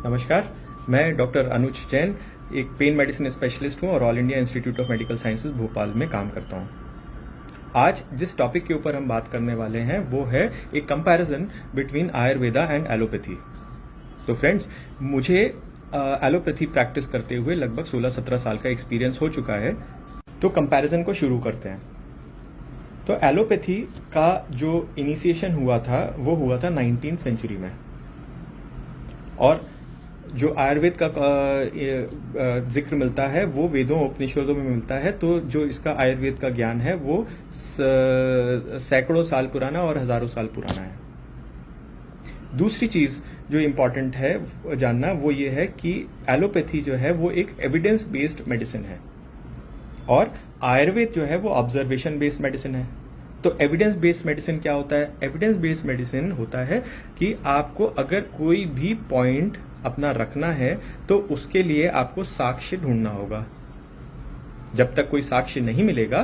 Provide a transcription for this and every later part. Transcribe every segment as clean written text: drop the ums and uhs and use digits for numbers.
नमस्कार, मैं डॉक्टर अनुज जैन एक पेन मेडिसिन स्पेशलिस्ट हूं और all India institute of medical sciences Bhopal में काम करता हूं। आज जिस टॉपिक के ऊपर हम बात करने वाले हैं वो है एक comparison between Ayurveda and allopathy. तो फ्रेंड्स, मुझे एलोपैथी प्रैक्टिस करते हुए लगभग 16-17 साल का एक्सपीरियंस हो चुका है। तो कंपैरिजन को शुरू करते हैं। तो एलोपैथी का जो इनिशिएशन हुआ था वो हुआ था 19th सेंचुरी में, और जो आयुर्वेद का जिक्र मिलता है वो वेदों उपनिषदों में मिलता है। तो जो इसका आयुर्वेद का ज्ञान है वो सैकड़ों साल पुराना और हजारों साल पुराना है। दूसरी चीज जो इम्पोर्टेंट है जानना वो ये है कि एलोपैथी जो है वो एक एविडेंस बेस्ड मेडिसिन है और आयुर्वेद जो है वो ऑब्जर्वेशन बेस्ड मेडिसिन है। तो एविडेंस बेस्ड मेडिसिन क्या होता है? एविडेंस बेस्ड मेडिसिन होता है कि आपको अगर कोई भी पॉइंट अपना रखना है तो उसके लिए आपको साक्ष्य ढूंढना होगा। जब तक कोई साक्ष्य नहीं मिलेगा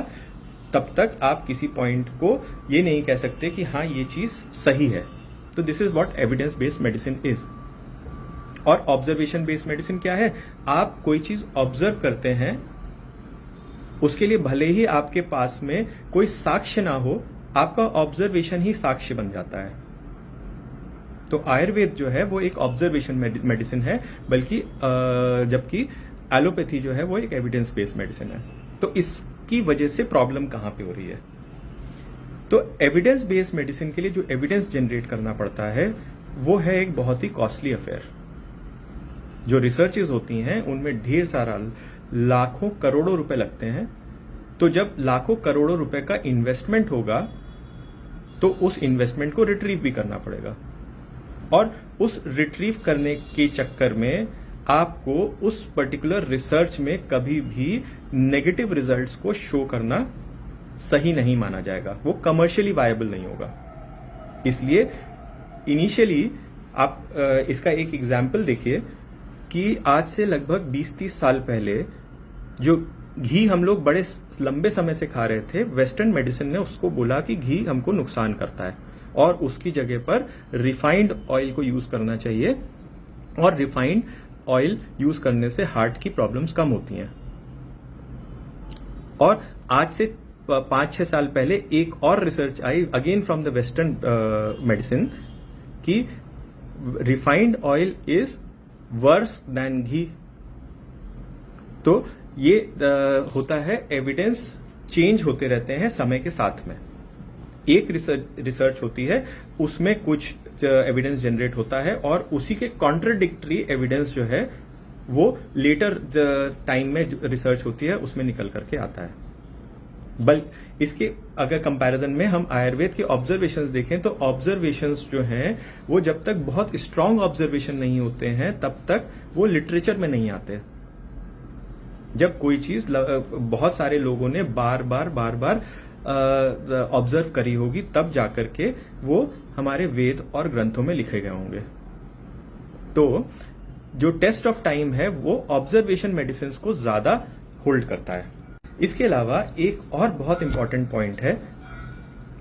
तब तक आप किसी पॉइंट को ये नहीं कह सकते कि हाँ ये चीज सही है। तो this is what evidence based medicine is. और ऑब्जर्वेशन बेस्ड मेडिसिन क्या है? आप कोई चीज ऑब्जर्व करते हैं, उसके लिए भले ही आपके पास में कोई साक्ष्य ना हो, आपका ऑब्जर्वेशन ही साक्ष्य बन जाता है। तो आयुर्वेद जो है वो एक ऑब्जर्वेशन मेडिसिन है, बल्कि जबकि एलोपैथी जो है वो एक एविडेंस बेस्ड मेडिसिन है। तो इसकी वजह से प्रॉब्लम कहां पे हो रही है? तो एविडेंस बेस्ड मेडिसिन के लिए जो एविडेंस जनरेट करना पड़ता है वो है एक बहुत ही कॉस्टली अफेयर। जो रिसर्चेज होती हैं उनमें ढेर सारा लाखों करोड़ों रुपए लगते हैं। तो जब लाखों करोड़ों रुपए का इन्वेस्टमेंट होगा तो उस इन्वेस्टमेंट को रिट्रीव भी करना पड़ेगा, और उस रिट्रीव करने के चक्कर में आपको उस पर्टिकुलर रिसर्च में कभी भी नेगेटिव रिजल्ट्स को शो करना सही नहीं माना जाएगा, वो कमर्शियली वायबल नहीं होगा। इसलिए इनिशियली आप इसका एक एग्जाम्पल देखिए कि आज से लगभग 20-30 साल पहले जो घी हम लोग बड़े लंबे समय से खा रहे थे, वेस्टर्न मेडिसिन ने उसको बोला कि घी हमको नुकसान करता है और उसकी जगह पर रिफाइंड ऑयल को यूज करना चाहिए, और रिफाइंड ऑयल यूज करने से हार्ट की प्रॉब्लम्स कम होती हैं। और आज से 5-6 साल पहले एक और रिसर्च आई again from the western medicine कि refined oil is worse than ghee. तो ये होता है, एविडेंस चेंज होते रहते हैं समय के साथ में। एक रिसर्च होती है, उसमें कुछ एविडेंस जनरेट होता है और उसी के कॉन्ट्रडिक्टरी एविडेंस जो है वो लेटर टाइम में रिसर्च होती है उसमें निकल करके आता है। बल्कि इसके अगर कंपैरिजन में हम आयुर्वेद के ऑब्जर्वेशंस देखें तो ऑब्जर्वेशंस जो हैं वो जब तक बहुत स्ट्रांग ऑब्जर्वेशन नहीं होते हैं तब तक वो लिटरेचर में नहीं आते। जब कोई चीज बहुत सारे लोगों ने बार बार ऑब्जर्व करी होगी तब जाकर के वो हमारे वेद और ग्रंथों में लिखे गए होंगे। तो जो टेस्ट ऑफ टाइम है वो ऑब्जर्वेशन मेडिसिन को ज्यादा होल्ड करता है। इसके अलावा एक और बहुत इंपॉर्टेंट पॉइंट है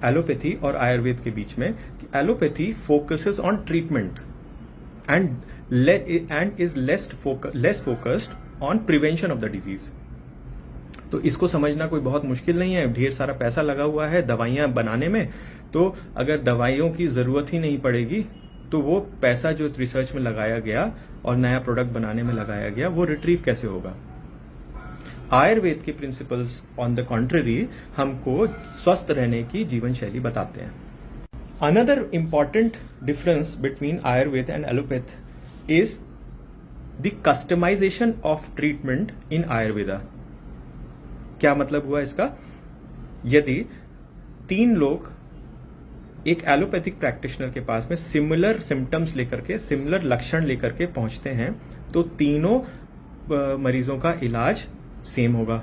एलोपैथी और आयुर्वेद के बीच में कि allopathy focuses on treatment and is less focused on prevention of the disease. तो इसको समझना कोई बहुत मुश्किल नहीं है। ढेर सारा पैसा लगा हुआ है दवाइयां बनाने में, तो अगर दवाइयों की जरूरत ही नहीं पड़ेगी तो वो पैसा जो रिसर्च में लगाया गया और नया प्रोडक्ट बनाने में लगाया गया वो रिट्रीव कैसे होगा? आयुर्वेद के प्रिंसिपल्स ऑन द कॉन्ट्ररी हमको स्वस्थ रहने की जीवन शैली बताते हैं। Another important difference between Ayurveda and allopath is the customisation of treatment in Ayurveda. क्या मतलब हुआ इसका? यदि 3 लोग एक एलोपैथिक प्रैक्टिशनर के पास में सिमिलर सिम्टम्स लेकर के, सिमिलर लक्षण लेकर के पहुंचते हैं तो तीनों मरीजों का इलाज सेम होगा,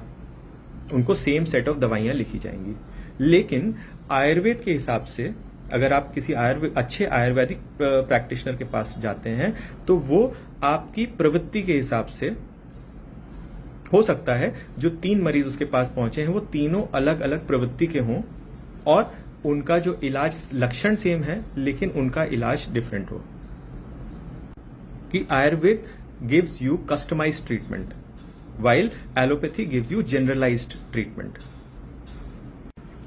उनको सेम सेट ऑफ दवाइयां लिखी जाएंगी। लेकिन आयुर्वेद के हिसाब से अगर आप किसी अच्छे आयुर्वेदिक प्रैक्टिशनर के पास जाते हैं तो वो आपकी प्रवृत्ति के हिसाब से हो सकता है जो 3 मरीज उसके पास पहुंचे हैं वो तीनों अलग अलग प्रवृत्ति के हों और उनका जो इलाज लक्षण सेम है लेकिन उनका इलाज डिफरेंट हो। कि Ayurveda gives you customised treatment while allopathy gives you generalized treatment.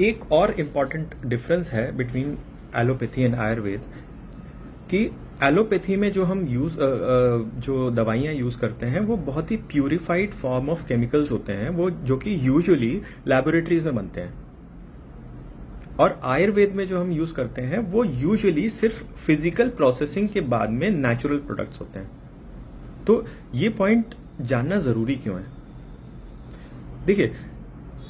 एक और इम्पॉर्टेंट डिफरेंस है बिटवीन एलोपैथी एंड आयुर्वेद कि एलोपैथी में जो हम जो दवाइयां यूज करते हैं वो बहुत ही प्यूरिफाइड फॉर्म ऑफ केमिकल्स होते हैं, वो जो कि यूजुअली लैबोरेटरीज में बनते हैं। और आयुर्वेद में जो हम यूज करते हैं वो यूजुअली सिर्फ फिजिकल प्रोसेसिंग के बाद में नेचुरल प्रोडक्ट्स होते हैं। तो ये पॉइंट जानना जरूरी क्यों है? देखिए,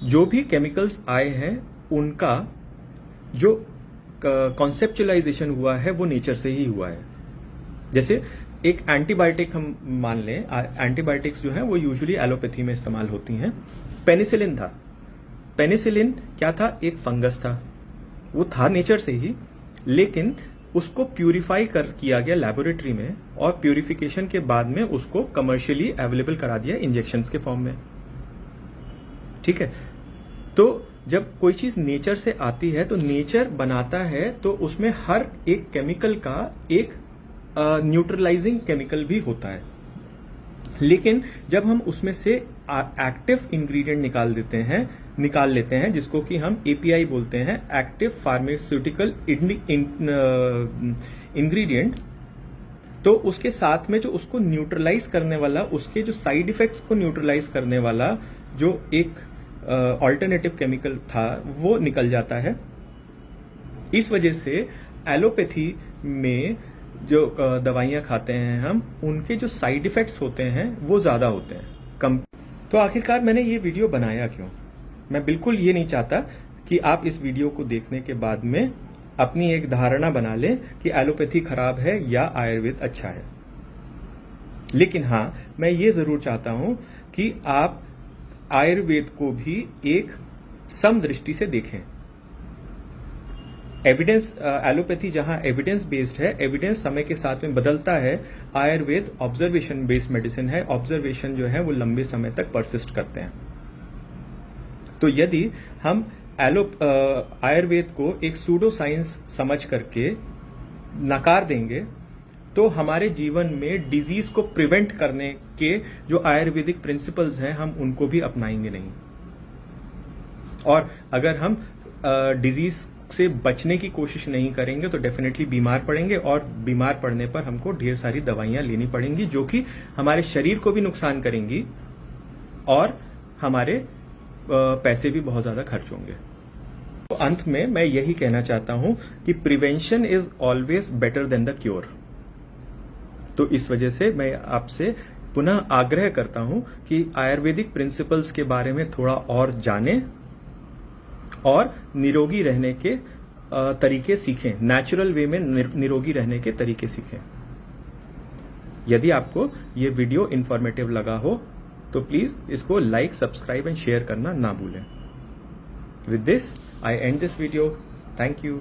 जो भी केमिकल्स आए हैं उनका जो कॉन्सेप्चुअलाइजेशन हुआ है वो नेचर से ही हुआ है। जैसे एक एंटीबायोटिक हम मान लें, एंटीबायोटिक्स जो है वो यूजुअली एलोपैथी में इस्तेमाल होती हैं। पेनिसिलिन था, पेनिसिलिन क्या था? एक फंगस था, वो था नेचर से ही, लेकिन उसको प्यूरिफाई किया गया लेबोरेटरी में और प्यूरिफिकेशन के बाद में उसको कमर्शियली अवेलेबल करा दिया इंजेक्शंस के फॉर्म में। ठीक है, तो जब कोई चीज नेचर से आती है तो नेचर बनाता है तो उसमें हर एक केमिकल का एक न्यूट्रलाइजिंग केमिकल भी होता है। लेकिन जब हम उसमें से एक्टिव इंग्रेडिएंट निकाल लेते हैं जिसको कि हम एपीआई बोलते हैं, एक्टिव फार्मास्यूटिकल इंग्रेडिएंट, तो उसके साथ में जो उसको न्यूट्रलाइज करने वाला, उसके जो साइड इफेक्ट्स को न्यूट्रलाइज करने वाला जो एक ऑल्टरनेटिव केमिकल था वो निकल जाता है। इस वजह से एलोपैथी में जो दवाइयां खाते हैं हम, उनके जो साइड इफेक्ट्स होते हैं वो ज्यादा होते हैं कम। तो आखिरकार मैंने ये वीडियो बनाया क्यों? मैं बिल्कुल ये नहीं चाहता कि आप इस वीडियो को देखने के बाद में अपनी एक धारणा बना लें कि एलोपैथी खराब है या आयुर्वेद अच्छा है। लेकिन हां, मैं ये जरूर चाहता हूं कि आप आयुर्वेद को भी एक समदृष्टि से देखें। एविडेंस, एलोपैथी जहां एविडेंस बेस्ड है, एविडेंस समय के साथ में बदलता है। आयुर्वेद ऑब्जर्वेशन बेस्ड मेडिसिन है, ऑब्जर्वेशन जो है वो लंबे समय तक परसिस्ट करते हैं। तो यदि हम आयुर्वेद को एक सूडो साइंस समझ करके नकार देंगे तो हमारे जीवन में डिजीज को प्रिवेंट करने के जो आयुर्वेदिक प्रिंसिपल्स हैं हम उनको भी अपनाएंगे नहीं। और अगर हम डिजीज से बचने की कोशिश नहीं करेंगे तो डेफिनेटली बीमार पड़ेंगे, और बीमार पड़ने पर हमको ढेर सारी दवाइयां लेनी पड़ेंगी जो कि हमारे शरीर को भी नुकसान करेंगी और हमारे पैसे भी बहुत ज्यादा खर्च होंगे। तो अंत में मैं यही कहना चाहता हूं कि prevention is always better than the cure. तो इस वजह से मैं आपसे पुनः आग्रह करता हूं कि आयुर्वेदिक प्रिंसिपल्स के बारे में थोड़ा और जानें और निरोगी रहने के तरीके सीखें, नेचुरल वे में निरोगी रहने के तरीके सीखें। यदि आपको ये वीडियो इंफॉर्मेटिव लगा हो तो प्लीज इसको लाइक, सब्सक्राइब एंड शेयर करना ना भूलें। With this I and this video. Thank you.